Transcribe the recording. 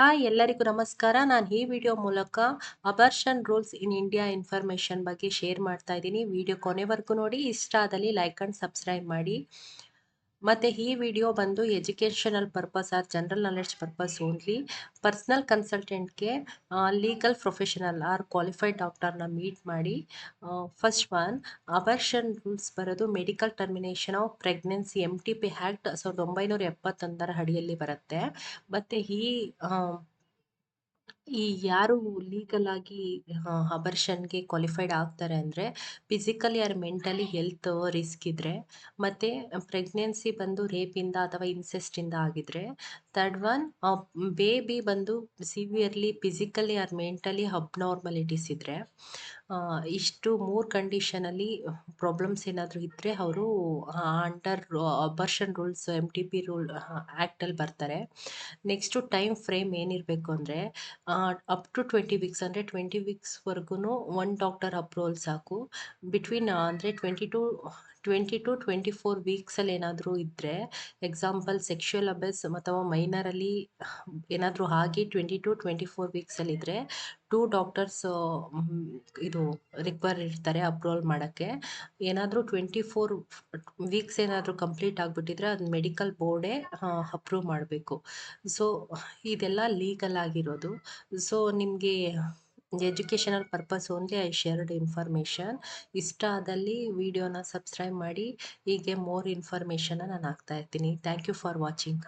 Hi ಎಲ್ಲರಿಗೂ ನಮಸ್ಕಾರ. ನಾನು ಈ ವಿಡಿಯೋ ಮೂಲಕ abortion rules in India information ಬಗ್ಗೆ ಶೇರ್ ಮಾಡ್ತಾ ಇದ್ದೀನಿ. ವಿಡಿಯೋ ಕೊನೆವರೆಗೂ ನೋಡಿ. ಇಷ್ಟ ಆದಲ್ಲಿ ಲೈಕ್ ಆ್ಯಂಡ್ ಸಬ್ಸ್ಕ್ರೈಬ್ ಮಾಡಿ. ಮತ್ತು ಈ ವಿಡಿಯೋ ಬಂದು educational purpose or general knowledge purpose only. Personal ಕನ್ಸಲ್ಟೆಂಟ್ಗೆ ಲೀಗಲ್ ಪ್ರೊಫೆಷನಲ್ ಆರ್ ಕ್ವಾಲಿಫೈಡ್ ಡಾಕ್ಟರ್ನ ಮೀಟ್ ಮಾಡಿ. ಫಸ್ಟ್ ಒನ್, ಅಬಾರ್ಷನ್ ರೂಲ್ಸ್ ಬರೋದು medical termination of pregnancy MTP act 1971 ಅಡಿಯಲ್ಲಿ ಬರುತ್ತೆ. ಮತ್ತು ಈ ಯಾರು ಲೀಗಲ್ ಆಗಿ ಅಬರ್ಷನ್ಗೆ ಕ್ವಾಲಿಫೈಡ್ ಆಗ್ತಾರೆ ಅಂದರೆ physically or mentally health risk ಇದ್ದರೆ, ಮತ್ತು ಪ್ರೆಗ್ನೆನ್ಸಿ ಬಂದು ರೇಪಿಂದ ಅಥವಾ ಇನ್ಸೆಸ್ಟಿಂದ ಆಗಿದ್ರೆ. ಥರ್ಡ್ ಒನ್, ಬೇಬಿ ಬಂದು severely physically or mentally abnormalities ಇದ್ದರೆ. ಇಷ್ಟು 3 ಕಂಡೀಷನಲ್ಲಿ ಪ್ರಾಬ್ಲಮ್ಸ್ ಏನಾದರೂ ಇದ್ದರೆ ಅವರು under abortion rules MTP rule ಆ್ಯಕ್ಟಲ್ಲಿ ಬರ್ತಾರೆ. ನೆಕ್ಸ್ಟು ಟೈಮ್ ಫ್ರೇಮ್ ಏನಿರಬೇಕು ಅಂದರೆ ಅಪ್ ಟು 20 ವೀಕ್ಸ್ ಅಂದರೆ 20 ವೀಕ್ಸ್ವರೆಗೂ ಒನ್ ಡಾಕ್ಟರ್ ಅಪ್ರೂವಲ್ ಸಾಕು. ಬಿಟ್ವೀನ್ ಅಂದರೆ 20 to 24 ವೀಕ್ಸಲ್ಲಿ ಏನಾದರೂ ಇದ್ದರೆ, ಎಕ್ಸಾಂಪಲ್ ಸೆಕ್ಷುವಲ್ ಅಬ್ಯೂಸ್ ಅಥವಾ ಮೈನರಲ್ಲಿ ಏನಾದರೂ ಆಗಿ 20 to 24 ವೀಕ್ಸಲ್ಲಿದ್ದರೆ 2 ಡಾಕ್ಟರ್ಸ್ ಇದು ರಿಕ್ವೈರ್ ಇರ್ತಾರೆ ಅಪ್ರೂವಲ್ ಮಾಡೋಕ್ಕೆ. ಏನಾದರೂ 24 ವೀಕ್ಸ್ ಏನಾದರೂ ಕಂಪ್ಲೀಟ್ ಆಗಿಬಿಟ್ಟಿದ್ರೆ ಅದು ಮೆಡಿಕಲ್ ಬೋರ್ಡೇ ಅಪ್ರೂವ್ ಮಾಡಬೇಕು. ಸೊ ಇದೆಲ್ಲ ಲೀಗಲ್ ಆಗಿರೋದು. ಸೊ ನಿಮಗೆ educational purpose only I shared information. ಇಷ್ಟ ಆದಲ್ಲಿ ವಿಡಿಯೋನ ಸಬ್ಸ್ಕ್ರೈಬ್ ಮಾಡಿ. ಹೀಗೆ ಮೋರ್ ಇನ್ಫಾರ್ಮೇಷನ್ನ ನಾನು ಹಾಕ್ತಾ ಇರ್ತೀನಿ. Thank you for watching.